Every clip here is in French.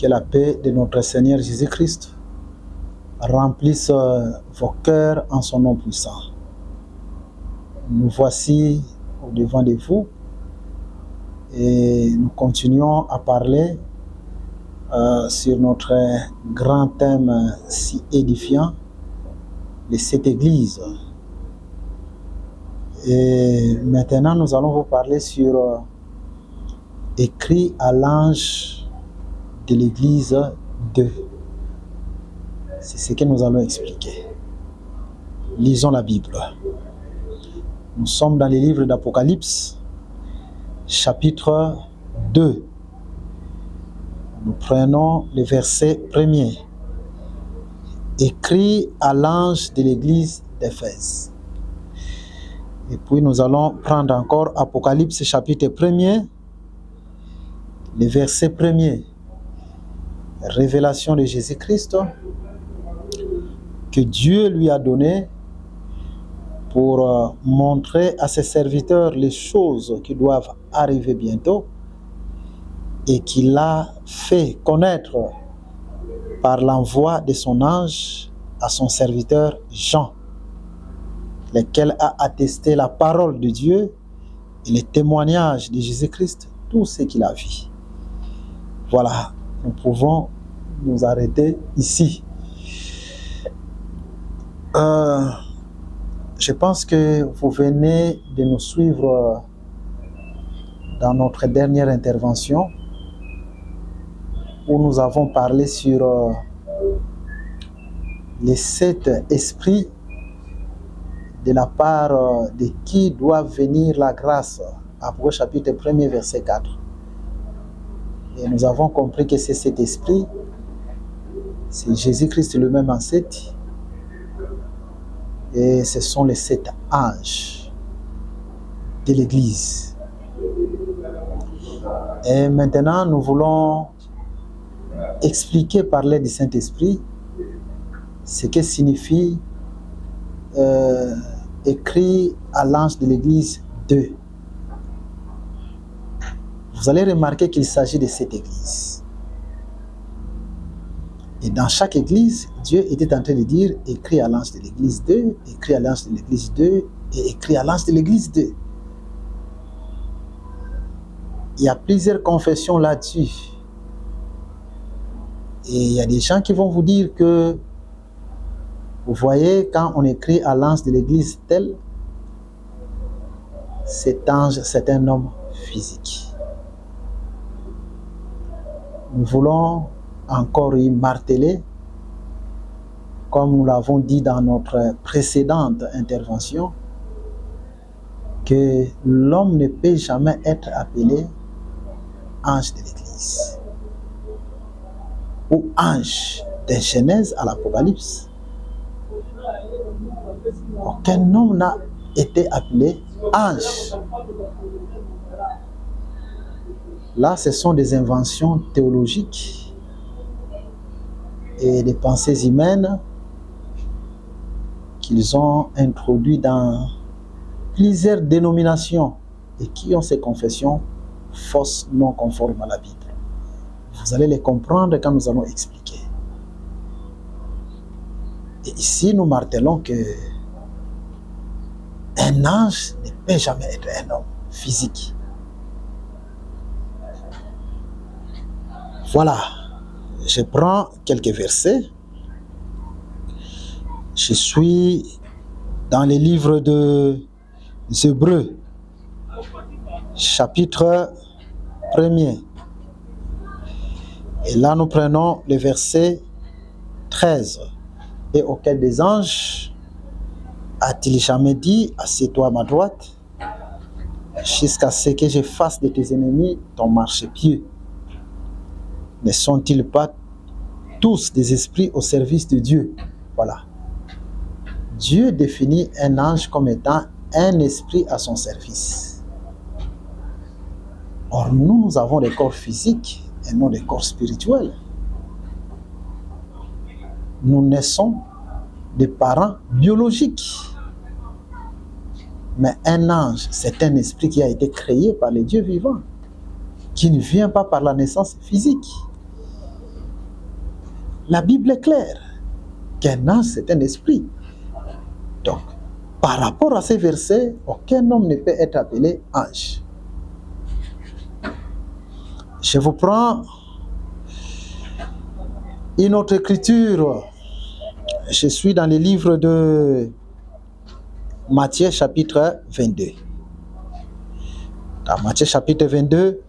Que la paix de notre Seigneur Jésus-Christ remplisse vos cœurs en son nom puissant. Nous voici au devant de vous et nous continuons à parler sur notre grand thème si édifiant de cette Église. Et maintenant, nous allons vous parler sur écrit à l'ange de l'Église 2. C'est ce que nous allons expliquer. Lisons la Bible. Nous sommes dans les livres d'Apocalypse, chapitre 2. Nous prenons le verset 1er. Écrit à l'ange de l'Église d'Éphèse. Et puis nous allons prendre encore Apocalypse, chapitre 1er, le verset 1er. Révélation de Jésus-Christ que Dieu lui a donné pour montrer à ses serviteurs les choses qui doivent arriver bientôt et qu'il a fait connaître par l'envoi de son ange à son serviteur Jean, lequel a attesté la parole de Dieu et les témoignages de Jésus-Christ, tout ce qu'il a vu. Voilà, nous pouvons nous arrêter ici. Je pense que vous venez de nous suivre dans notre dernière intervention où nous avons parlé sur les 7 esprits de la part de qui doit venir la grâce. Apocalypse chapitre 1er verset 4. Et nous avons compris que c'est cet esprit, c'est Jésus-Christ lui-même en 7. Et ce sont les 7 anges de l'Église. Et maintenant, nous voulons expliquer par l'aide du Saint-Esprit ce que signifie écrit à l'ange de l'Église 2. Vous allez remarquer qu'il s'agit de cette Église. Et dans chaque église, Dieu était en train de dire écrit à l'ange de l'église 2, écrit à l'ange de l'église 2 et écrit à l'ange de l'église 2. Il y a plusieurs confessions là-dessus. Et il y a des gens qui vont vous dire que, vous voyez, quand on écrit à l'ange de l'église tel, cet ange, c'est un homme physique. Nous voulons encore y marteler, comme nous l'avons dit dans notre précédente intervention, que l'homme ne peut jamais être appelé ange de l'Église ou ange de Genèse à l'Apocalypse. Aucun homme n'a été appelé ange. Là, ce sont des inventions théologiques et des pensées humaines qu'ils ont introduites dans plusieurs dénominations et qui ont ces confessions fausses non conformes à la Bible. Vous allez les comprendre quand nous allons expliquer. Et ici, nous martelons que un ange ne peut jamais être un homme physique. Voilà. Je prends quelques versets. Je suis dans les livres de Hébreux, chapitre 1er. Et là, nous prenons le verset 13. Et auquel des anges a-t-il jamais dit, assieds-toi à ma droite, jusqu'à ce que je fasse de tes ennemis ton marchepied? Ne sont-ils pas tous des esprits au service de Dieu? Voilà. Dieu définit un ange comme étant un esprit à son service. Or, nous avons des corps physiques et non des corps spirituels. Nous naissons des parents biologiques. Mais un ange, c'est un esprit qui a été créé par les dieux vivants, qui ne vient pas par la naissance physique. La Bible est claire qu'un ange, c'est un esprit. Donc, par rapport à ces versets, aucun homme ne peut être appelé ange. Je vous prends une autre écriture. Je suis dans le livre de Matthieu chapitre 22. Dans Matthieu chapitre 22,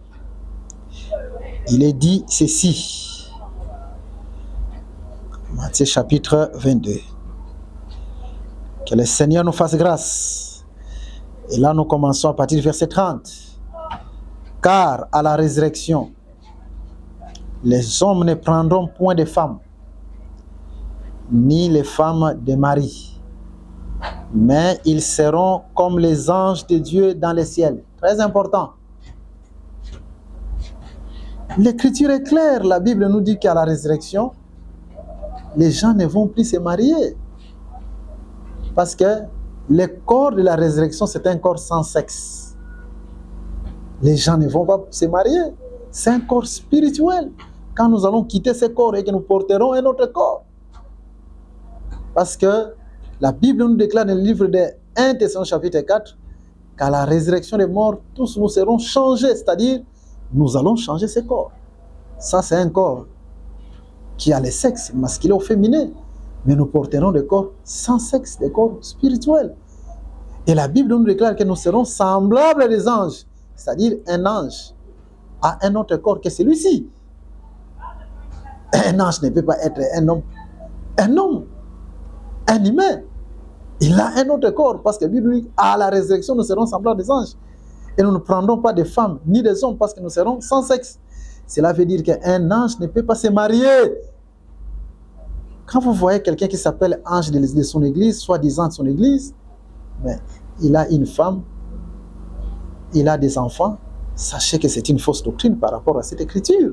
il est dit ceci. Matthieu chapitre 22. Que le Seigneur nous fasse grâce. Et là, nous commençons à partir du verset 30. Car à la résurrection, les hommes ne prendront point de femmes, ni les femmes de Marie, mais ils seront comme les anges de Dieu dans les ciels. Très important. L'écriture est claire. La Bible nous dit qu'à la résurrection, les gens ne vont plus se marier. Parce que le corps de la résurrection, c'est un corps sans sexe. Les gens ne vont pas se marier. C'est un corps spirituel. Quand nous allons quitter ce corps et que nous porterons un autre corps. Parce que la Bible nous déclare dans le livre de 1 Thessaloniciens chapitre 4 qu'à la résurrection des morts, tous nous serons changés. C'est-à-dire, nous allons changer ce corps. Ça, c'est un corps qui a le sexe masculin ou féminin. Mais nous porterons des corps sans sexe, des corps spirituels. Et la Bible nous déclare que nous serons semblables à des anges. C'est-à-dire, un ange a un autre corps que celui-ci. Un ange ne peut pas être un homme. Un humain. Il a un autre corps. Parce que la Bible dit, à la résurrection, nous serons semblables des anges. Et nous ne prendrons pas de femmes ni des hommes parce que nous serons sans sexe. Cela veut dire qu'un ange ne peut pas se marier. Quand vous voyez quelqu'un qui s'appelle ange de son église, soi-disant de son église, mais il a une femme, il a des enfants, sachez que c'est une fausse doctrine par rapport à cette écriture.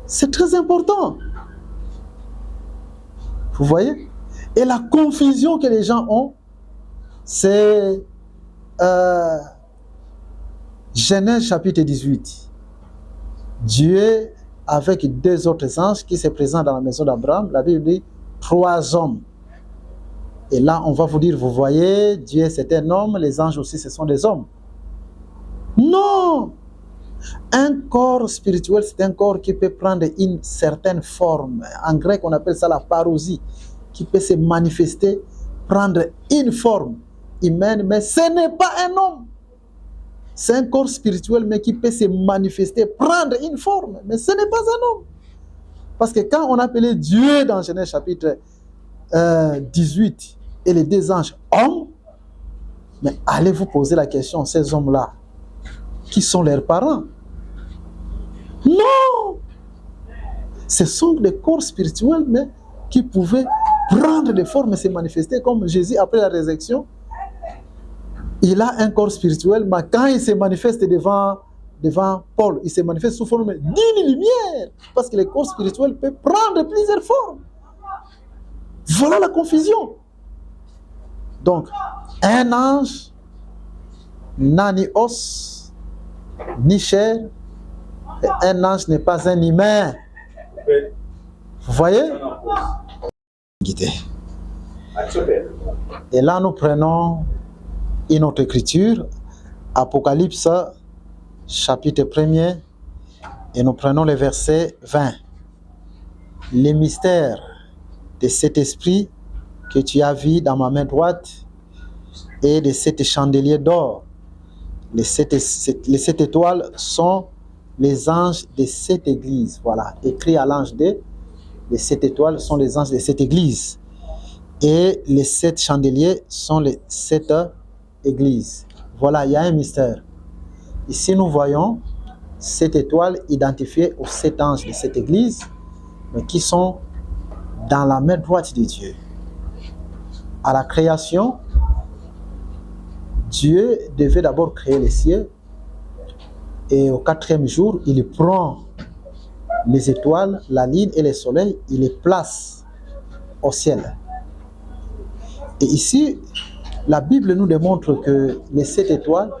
C'est très important. Vous voyez? Et la confusion que les gens ont, c'est Genèse chapitre 18. Dieu, avec deux autres anges qui se présentent dans la maison d'Abraham, la Bible dit 3 hommes. Et là, on va vous dire, vous voyez, Dieu c'est un homme, les anges aussi ce sont des hommes. Non! Un corps spirituel, c'est un corps qui peut prendre une certaine forme. En grec, on appelle ça la parousie, qui peut se manifester, prendre une forme humaine, mais ce n'est pas un homme. C'est un corps spirituel, mais qui peut se manifester, prendre une forme, mais ce n'est pas un homme. Parce que quand on appelait Dieu dans Genèse chapitre 18 et les 2 anges hommes, mais allez vous poser la question, ces hommes-là, qui sont leurs parents? Non! Ce sont des corps spirituels, mais qui pouvaient prendre des formes et se manifester, comme Jésus après la résurrection. Il a un corps spirituel, mais quand il se manifeste devant Paul, il se manifeste sous forme d'une lumière, parce que le corps spirituel peut prendre plusieurs formes. Voilà la confusion. Donc, un ange n'a ni os, ni chair, et un ange n'est pas un humain. Vous voyez? Et là, nous prenons une autre écriture, Apocalypse, chapitre 1er, et nous prenons le verset 20. Les mystères de cet esprit que tu as vu dans ma main droite et de cet chandelier d'or. Les 7 étoiles sont les anges de cette église. Voilà, écrit à l'ange D. Les 7 étoiles sont les anges de cette église. Et les 7 chandeliers sont les 7 églises. Voilà, il y a un mystère. Ici, nous voyons 7 étoiles identifiées aux 7 anges de cette église, mais qui sont dans la main droite de Dieu. À la création, Dieu devait d'abord créer les cieux, et au 4e jour, il prend les étoiles, la lune et le soleil, il les place au ciel. Et ici, la Bible nous démontre que les 7 étoiles,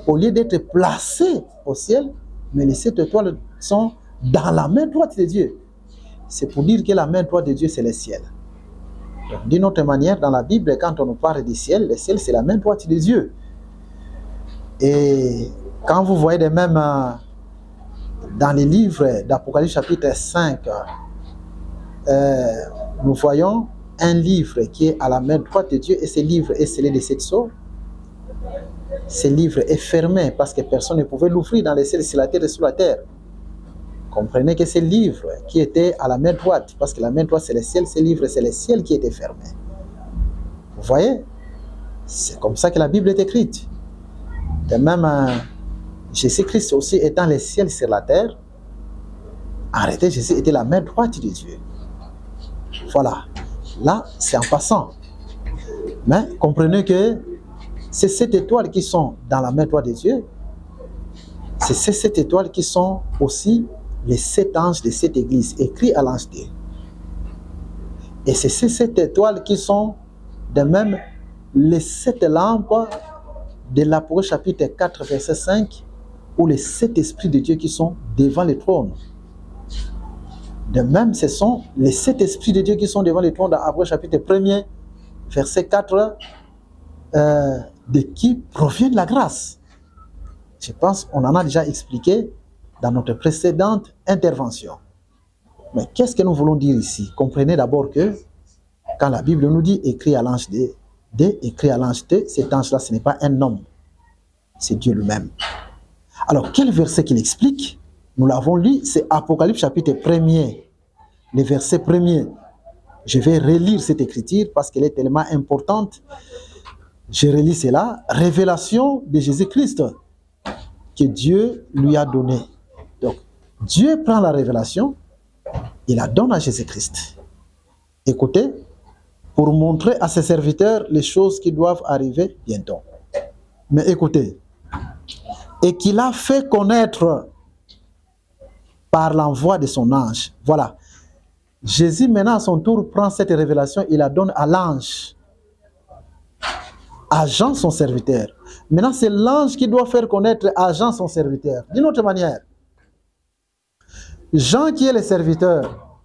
au lieu d'être placées au ciel, mais les 7 étoiles sont dans la main droite de Dieu. C'est pour dire que la main droite de Dieu, c'est le ciel. Donc, d'une autre manière, dans la Bible, quand on nous parle du ciel, le ciel, c'est la main droite de Dieu. Et quand vous voyez de même dans les livres d'Apocalypse chapitre 5, nous voyons un livre qui est à la main droite de Dieu et ce livre est scellé de 7 sceaux. Ce livre est fermé parce que personne ne pouvait l'ouvrir dans les ciels, sur la terre et sous la terre. Comprenez que ce livre qui était à la main droite, parce que la main droite c'est le ciel, ce livre c'est le ciel qui était fermé. Vous voyez? C'est comme ça que la Bible est écrite. De même, Jésus-Christ aussi étant le ciel sur la terre, arrêtez, Jésus était la main droite de Dieu. Voilà. Là, c'est en passant. Mais comprenez que c'est ces 7 étoiles qui sont dans la main droite de Dieu. C'est ces 7 étoiles qui sont aussi les 7 anges de cette église, écrits à l'ange 2. Et c'est ces 7 étoiles qui sont de même les 7 lampes de l'Apocalypse chapitre 4, verset 5, ou les 7 esprits de Dieu qui sont devant le trône. De même, ce sont les 7 esprits de Dieu qui sont devant le trône dans l'Apocalypse chapitre 1, verset 4, de qui provient la grâce. Je pense qu'on en a déjà expliqué dans notre précédente intervention. Mais qu'est-ce que nous voulons dire ici? Comprenez d'abord que quand la Bible nous dit écrit à l'ange 2, écrit à l'ange 2, cet ange-là, ce n'est pas un homme, c'est Dieu lui-même. Alors, quel verset qu'il explique? Nous l'avons lu, c'est Apocalypse chapitre 1er, le verset 1er. Je vais relire cette écriture parce qu'elle est tellement importante. Je relis cela. Révélation de Jésus-Christ que Dieu lui a donnée. Donc, Dieu prend la révélation, il la donne à Jésus-Christ. Écoutez, pour montrer à ses serviteurs les choses qui doivent arriver bientôt. Mais écoutez, et qu'il a fait connaître par l'envoi de son ange. Voilà. Jésus, maintenant, à son tour, prend cette révélation, il la donne à l'ange, à Jean, son serviteur. Maintenant, c'est l'ange qui doit faire connaître à Jean, son serviteur. D'une autre manière, Jean, qui est le serviteur,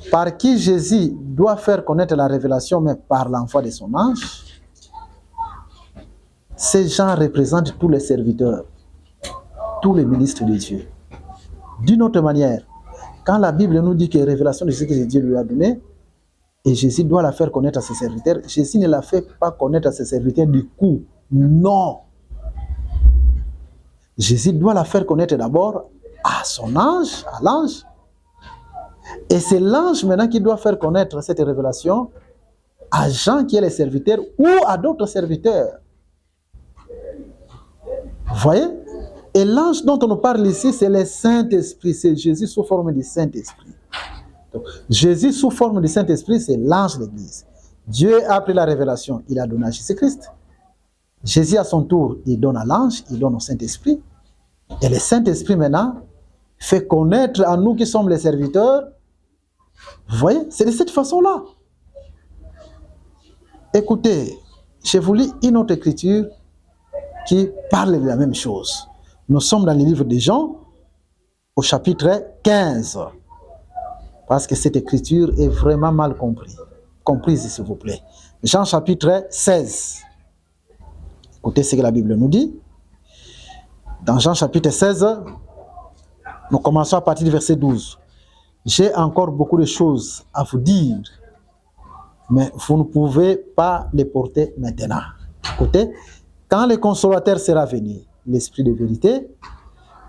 par qui Jésus doit faire connaître la révélation, mais par l'envoi de son ange, ces gens représentent tous les serviteurs, tous les ministres de Dieu. D'une autre manière, quand la Bible nous dit que la révélation de ce que Dieu lui a donné, et Jésus doit la faire connaître à ses serviteurs, Jésus ne la fait pas connaître à ses serviteurs du coup. Non. Jésus doit la faire connaître d'abord à son ange, à l'ange. Et c'est l'ange maintenant qui doit faire connaître cette révélation à Jean qui est le serviteur ou à d'autres serviteurs. Vous voyez? Et l'ange dont on nous parle ici, c'est le Saint-Esprit. C'est Jésus sous forme du Saint-Esprit. Donc, Jésus sous forme du Saint-Esprit, c'est l'ange de l'Église. Dieu a pris la révélation, il a donné à Jésus-Christ. Jésus à son tour, il donne à l'ange, il donne au Saint-Esprit. Et le Saint-Esprit maintenant fait connaître à nous qui sommes les serviteurs. Vous voyez, c'est de cette façon-là. Écoutez, je vous lis une autre écriture qui parle de la même chose. Nous sommes dans le livre de Jean, au chapitre 15. Parce que cette écriture est vraiment mal comprise, s'il vous plaît. Jean chapitre 16. Écoutez ce que la Bible nous dit. Dans Jean chapitre 16, nous commençons à partir du verset 12. J'ai encore beaucoup de choses à vous dire, mais vous ne pouvez pas les porter maintenant. Écoutez, quand le consolateur sera venu, l'Esprit de vérité,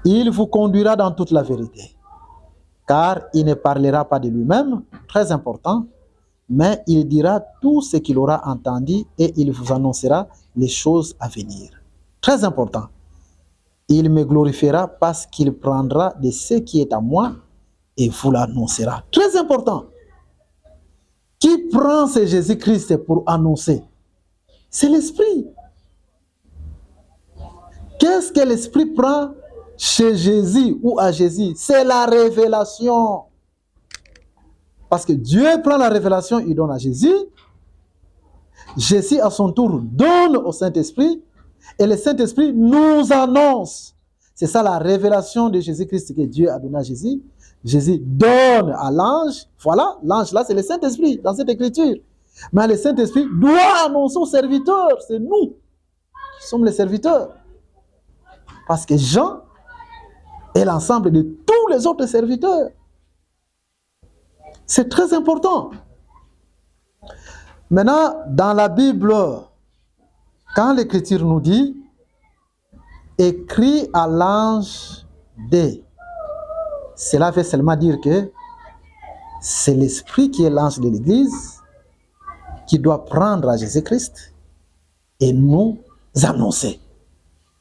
il vous conduira dans toute la vérité. Car il ne parlera pas de lui-même, très important, mais il dira tout ce qu'il aura entendu et il vous annoncera les choses à venir. Très important. Il me glorifiera parce qu'il prendra de ce qui est à moi et vous l'annoncera. Très important. Qui prend ce Jésus-Christ pour annoncer? C'est l'Esprit. Qu'est-ce que l'Esprit prend chez Jésus ou à Jésus? C'est la révélation. Parce que Dieu prend la révélation, il donne à Jésus. Jésus, à son tour, donne au Saint-Esprit. Et le Saint-Esprit nous annonce. C'est ça la révélation de Jésus-Christ que Dieu a donnée à Jésus. Jésus donne à l'ange. Voilà, l'ange là, c'est le Saint-Esprit dans cette écriture. Mais le Saint-Esprit doit annoncer aux serviteurs. C'est nous qui sommes les serviteurs. Parce que Jean est l'ensemble de tous les autres serviteurs. C'est très important. Maintenant, dans la Bible, quand l'Écriture nous dit « écrit à l'ange de », cela veut seulement dire que c'est l'Esprit qui est l'ange de l'Église qui doit prendre à Jésus-Christ et nous annoncer.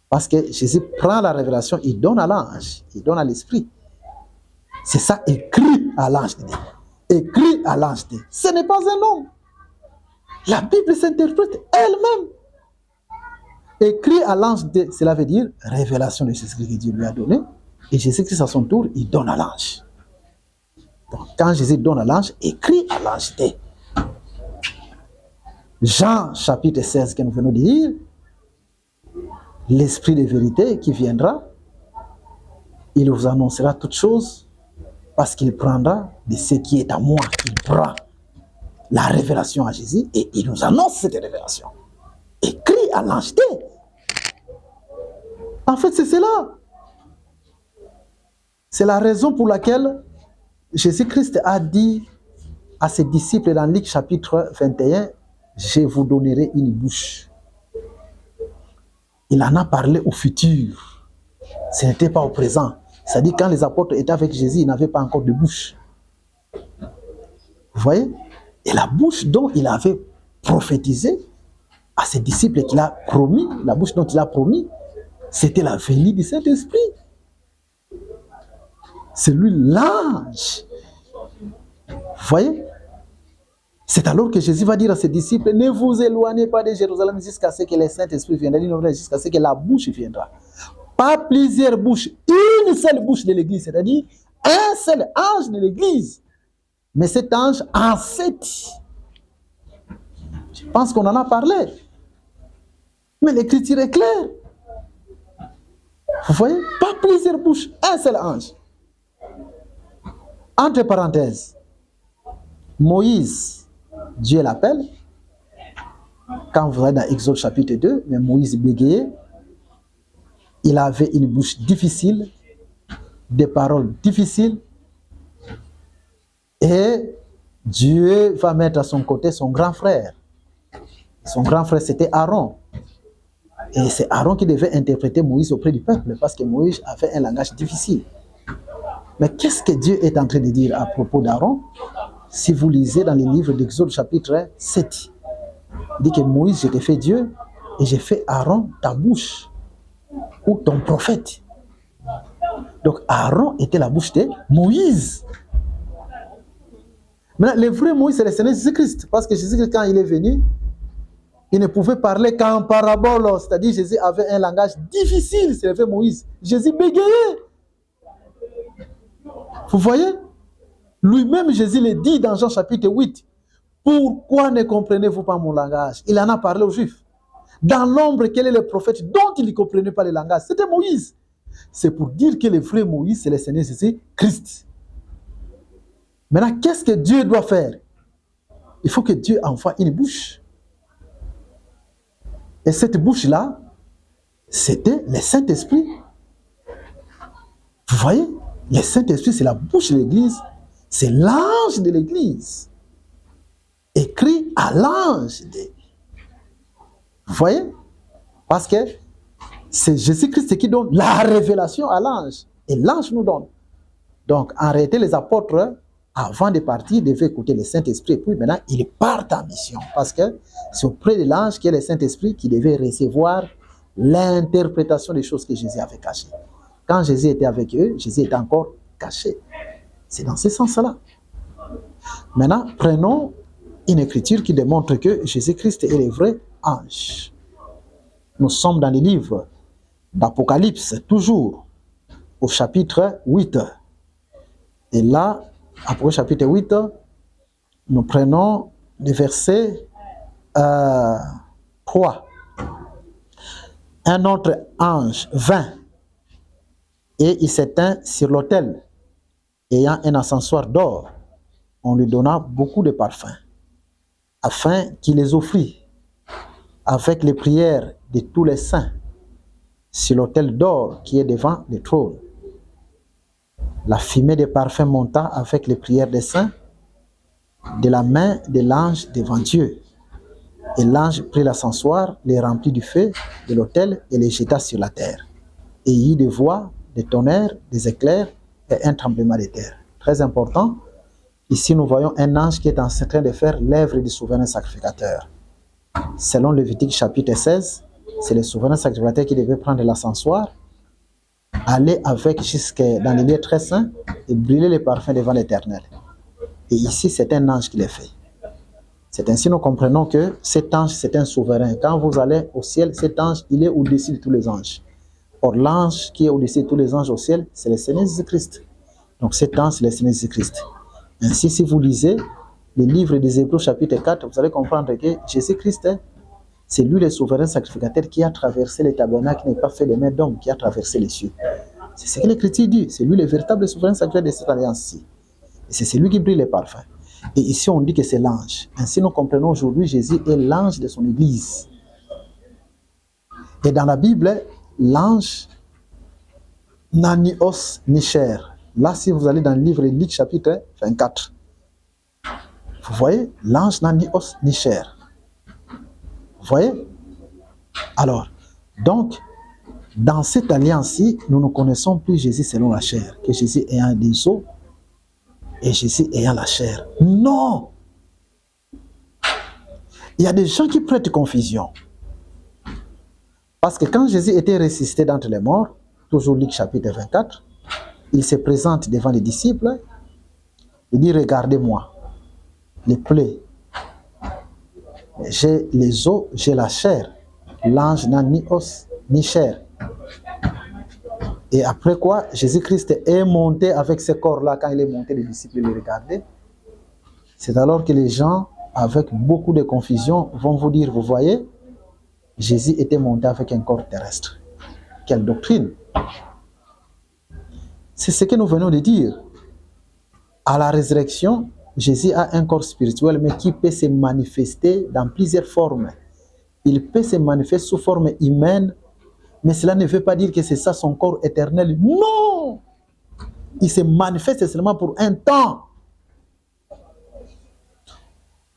Parce que Jésus prend la révélation, il donne à l'ange, il donne à l'Esprit. C'est ça, écrit à l'ange de Dieu. Écrit à l'ange de Dieu. Ce n'est pas un homme. La Bible s'interprète elle-même. Écrit à l'ange de Dieu, cela veut dire révélation de Jésus-Christ que Dieu lui a donné. Et Jésus-Christ, à son tour, il donne à l'ange. Donc, quand Jésus donne à l'ange, écrit à l'ange de Dieu. Jean, chapitre 16, que nous venons de lire, l'Esprit de vérité qui viendra, il vous annoncera toutes choses parce qu'il prendra de ce qui est à moi. Il prend la révélation à Jésus et il nous annonce cette révélation. Écrit à l'ange. En fait, c'est cela. C'est la raison pour laquelle Jésus-Christ a dit à ses disciples dans Luc chapitre 21, « Je vous donnerai une bouche ». Il en a parlé au futur. Ce n'était pas au présent. C'est-à-dire quand les apôtres étaient avec Jésus, ils n'avaient pas encore de bouche. Vous voyez? Et la bouche dont il avait prophétisé à ses disciples qu'il a promis, la bouche dont il a promis, c'était la venue du Saint-Esprit. C'est lui l'ange. Vous voyez? C'est alors que Jésus va dire à ses disciples, ne vous éloignez pas de Jérusalem jusqu'à ce que le Saint-Esprit viendra, jusqu'à ce que la bouche viendra. Pas plusieurs bouches, une seule bouche de l'Église, c'est-à-dire un seul ange de l'Église. Mais cet ange en 7. Je pense qu'on en a parlé. Mais l'Écriture est claire. Vous voyez? Pas plusieurs bouches, un seul ange. Entre parenthèses, Moïse, Dieu l'appelle. Quand vous allez dans Exode chapitre 2, mais Moïse bégayait. Il avait une bouche difficile, des paroles difficiles. Et Dieu va mettre à son côté son grand frère. Son grand frère, c'était Aaron. Et c'est Aaron qui devait interpréter Moïse auprès du peuple, parce que Moïse avait un langage difficile. Mais qu'est-ce que Dieu est en train de dire à propos d'Aaron? Si vous lisez dans les livres d'Exode chapitre 7, il dit que Moïse, je t'ai fait Dieu, et j'ai fait Aaron ta bouche, ou ton prophète. Donc Aaron était la bouche de Moïse. Maintenant, le vrai Moïse, c'est le Seigneur Jésus-Christ. Parce que Jésus-Christ, quand il est venu, il ne pouvait parler qu'en parabole. C'est-à-dire, Jésus avait un langage difficile, c'est le vrai Moïse. Jésus bégayait. Vous voyez? Lui-même, Jésus le dit dans Jean chapitre 8. Pourquoi ne comprenez-vous pas mon langage? Il en a parlé aux Juifs. Dans l'ombre, quel est le prophète dont il ne comprenait pas le langage? C'était Moïse. C'est pour dire que le vrai Moïse, c'est le Seigneur Jésus-Christ. Maintenant, qu'est-ce que Dieu doit faire? Il faut que Dieu envoie une bouche. Et cette bouche-là, c'était le Saint-Esprit. Vous voyez? Le Saint-Esprit, c'est la bouche de l'Église. C'est l'ange de l'Église. Écrit à l'ange. Vous voyez? Parce que c'est Jésus-Christ qui donne la révélation à l'ange. Et l'ange nous donne. Donc, en réalité, les apôtres, avant de partir, devaient écouter le Saint-Esprit. Et puis maintenant, ils partent en mission. Parce que c'est auprès de l'ange qui est le Saint-Esprit qui devait recevoir l'interprétation des choses que Jésus avait cachées. Quand Jésus était avec eux, Jésus était encore caché. C'est dans ce sens-là. Maintenant, prenons une écriture qui démontre que Jésus-Christ est le vrai ange. Nous sommes dans les livres d'Apocalypse, toujours au chapitre 8. Et là, après le chapitre 8, nous prenons le verset 3. Un autre ange vint Et il s'éteint sur l'autel, ayant un encensoir d'or. On lui donna beaucoup de parfums, afin qu'il les offrît, avec les prières de tous les saints, sur l'autel d'or qui est devant le trône. La fumée des parfums monta avec les prières des saints de la main de l'ange devant Dieu. Et l'ange prit l'encensoir, les remplit du feu de l'autel et les jeta sur la terre. Et il y eut des voix, des tonnerres, des éclairs et un tremblement de terre. Très important, ici nous voyons un ange qui est en train de faire l'œuvre du souverain sacrificateur. Selon Lévitique chapitre 16, c'est le souverain sacrificateur qui devait prendre l'encensoir, aller avec jusque dans les lieux très saints et brûler les parfums devant l'Éternel. Et ici, c'est un ange qui le fait. C'est ainsi que nous comprenons que cet ange, c'est un souverain. Quand vous allez au ciel, cet ange, il est au-dessus de tous les anges. Or, l'ange qui est au-dessus de tous les anges au ciel, c'est le Seigneur Jésus-Christ. Donc, cet ange, c'est le Seigneur Jésus-Christ. Ainsi, si vous lisez le livre des Hébreux chapitre 4, vous allez comprendre que Jésus-Christ, c'est lui le souverain sacrificateur qui a traversé les tabernacles, qui n'est pas fait de main d'homme, qui a traversé les cieux. C'est ce que l'Écriture dit. C'est lui le véritable souverain sacrificateur de cette alliance-ci. Et c'est celui qui brille les parfums. Et ici, on dit que c'est l'ange. Ainsi, nous comprenons aujourd'hui Jésus est l'ange de son Église. Et dans la Bible, l'ange n'a ni os ni chair. Là, si vous allez dans le livre de Luc chapitre 24, vous voyez, l'ange n'a ni os ni chair. Vous voyez? Alors, donc, dans cette alliance-ci, nous ne connaissons plus Jésus selon la chair, que Jésus ayant des os et Jésus ayant la chair. Non! Il y a des gens qui prêtent confusion. Parce que quand Jésus était ressuscité d'entre les morts, toujours Luc chapitre 24, il se présente devant les disciples, il dit, regardez-moi, les plaies, j'ai les os, j'ai la chair. L'ange n'a ni os ni chair. Et après quoi, Jésus-Christ est monté avec ce corps-là. Quand il est monté, les disciples le regardaient. C'est alors que les gens, avec beaucoup de confusion, vont vous dire, vous voyez, Jésus était monté avec un corps terrestre. Quelle doctrine! C'est ce que nous venons de dire. À la résurrection, Jésus a un corps spirituel, mais qui peut se manifester dans plusieurs formes. Il peut se manifester sous forme humaine, mais cela ne veut pas dire que c'est ça son corps éternel. Non! Il se manifeste seulement pour un temps.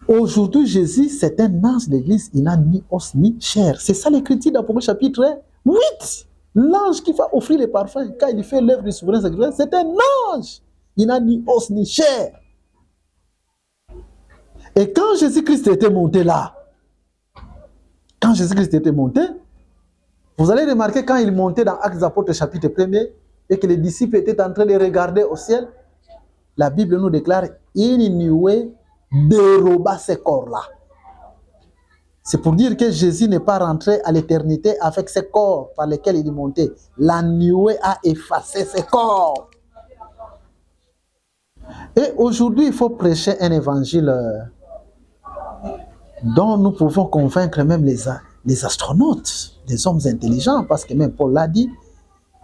Aujourd'hui, Jésus, c'est un ange de l'Église. Il n'a ni os ni chair. C'est ça l'Écriture d'Apocalypse chapitre 8. L'ange qui va offrir les parfums, quand il fait l'œuvre du souverain sacrificateur, c'est un ange. Il n'a ni os ni chair. Et quand Jésus-Christ était monté là, quand Jésus-Christ était monté, vous allez remarquer quand il montait dans Actes des Apôtres chapitre 1er et que les disciples étaient en train de regarder au ciel, la Bible nous déclare il nuée déroba ce corps-là. C'est pour dire que Jésus n'est pas rentré à l'éternité avec ce corps par lequel il est monté. La nuée a effacé ce corps. Et aujourd'hui, il faut prêcher un évangile dont nous pouvons convaincre même les astronautes, les hommes intelligents, parce que même Paul l'a dit,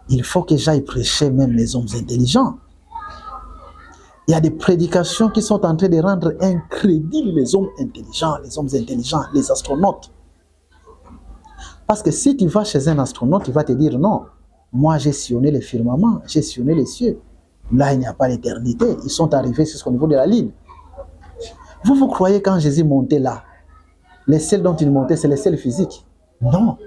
il faut que j'aille prêcher même les hommes intelligents. Il y a des prédications qui sont en train de rendre incrédibles les hommes intelligents, les astronautes. Parce que si tu vas chez un astronaute, il va te dire non, moi j'ai sillonné le firmament, j'ai sillonné les cieux. Là, il n'y a pas d'éternité. Ils sont arrivés jusqu'au niveau de la ligne. Vous croyez quand Jésus montait là, les ciels dont il montait, c'est les ciels physiques? Non.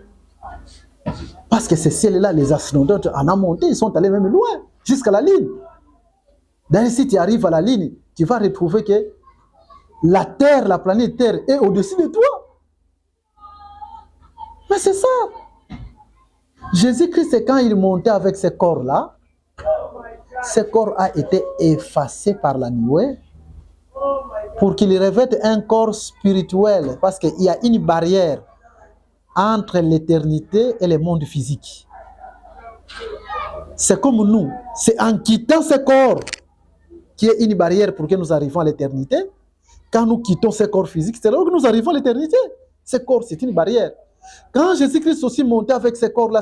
Parce que ces ciels-là, les astronautes en ont monté, ils sont allés même loin, jusqu'à la ligne. D'ailleurs, si tu arrives à la ligne, tu vas retrouver que la Terre, la planète Terre est au-dessus de toi. Mais c'est ça. Jésus-Christ, quand il montait avec ce corps-là, ce corps a été effacé par la nuée pour qu'il revête un corps spirituel, parce qu'il y a une barrière entre l'éternité et le monde physique. C'est comme nous, c'est en quittant ce corps qui est une barrière pour que nous arrivions à l'éternité. Quand nous quittons ce corps physique, c'est là que nous arrivons à l'éternité. Ce corps, c'est une barrière. Quand Jésus-Christ aussi montait avec ce corps-là,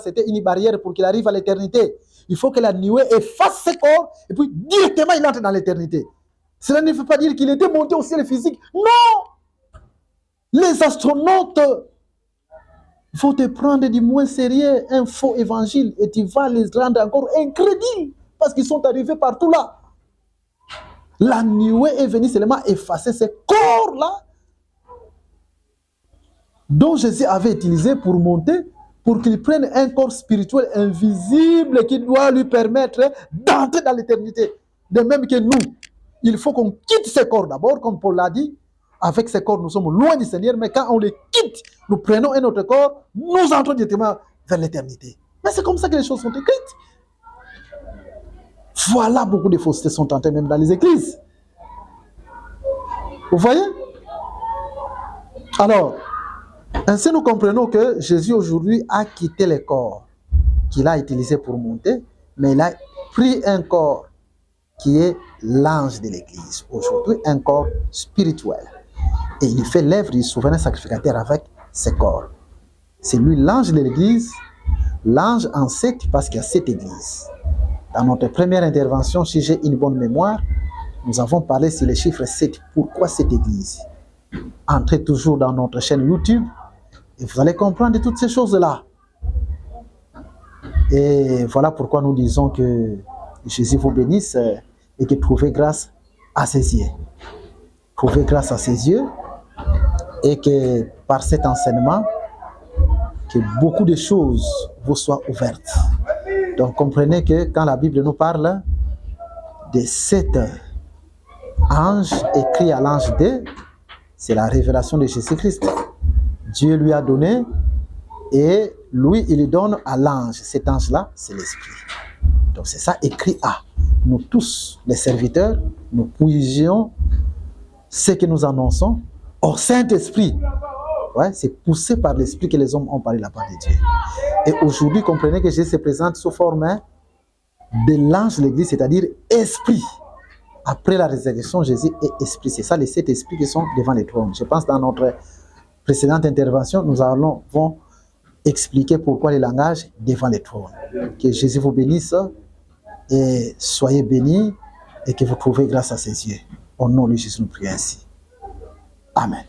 c'était une barrière pour qu'il arrive à l'éternité. il faut que la nuée efface ses corps et puis directement il entre dans l'éternité. Cela ne veut pas dire qu'il était monté au ciel physique. Non! Les astronautes vont te prendre du moins sérieux un faux évangile et tu vas les rendre encore incrédules parce qu'ils sont arrivés partout là. La nuée est venue seulement effacer ces corps-là dont Jésus avait utilisé pour monter, pour qu'il prenne un corps spirituel invisible qui doit lui permettre d'entrer dans l'éternité. De même que nous, il faut qu'on quitte ces corps d'abord, comme Paul l'a dit. Avec ces corps, nous sommes loin du Seigneur, mais quand on les quitte, nous prenons un autre corps, nous entrons directement vers l'éternité. Mais c'est comme ça que les choses sont écrites. Voilà, beaucoup de faussetés sont tentées même dans les églises. Vous voyez? Alors, ainsi nous comprenons que Jésus aujourd'hui a quitté le corps qu'il a utilisé pour monter, mais il a pris un corps qui est l'ange de l'Église. Aujourd'hui, un corps spirituel. Et il fait l'œuvre du souverain sacrificateur avec ce corps. C'est lui l'ange de l'Église, l'ange en 7 parce qu'il y a 7 églises. Dans notre première intervention, si j'ai une bonne mémoire, nous avons parlé sur le chiffre 7. Pourquoi cette église? Entrez toujours dans notre chaîne YouTube et vous allez comprendre toutes ces choses-là. Et voilà pourquoi nous disons que Jésus vous bénisse et que trouvez grâce à ses yeux. Trouvez grâce à ses yeux et que par cet enseignement, que beaucoup de choses vous soient ouvertes. Donc comprenez que quand la Bible nous parle de 7 anges écrits à l'ange 2, c'est la révélation de Jésus-Christ. Dieu lui a donné et lui, il donne à l'ange. Cet ange-là, c'est l'Esprit. Donc c'est ça écrit à. Nous tous, les serviteurs, nous puisions ce que nous annonçons au Saint-Esprit. Ouais, c'est poussé par l'Esprit que les hommes ont parlé la part de Dieu. Et aujourd'hui, comprenez que Jésus se présente sous forme de l'ange de l'Église, c'est-à-dire Esprit. Après la résurrection, Jésus est Esprit. C'est ça les 7 esprits qui sont devant les trônes. Je pense que dans notre précédente intervention, nous allons expliquer pourquoi les langages devant les trônes. Que Jésus vous bénisse et soyez bénis et que vous trouvez grâce à ses yeux. Au nom de Jésus, nous prions ainsi. Amen.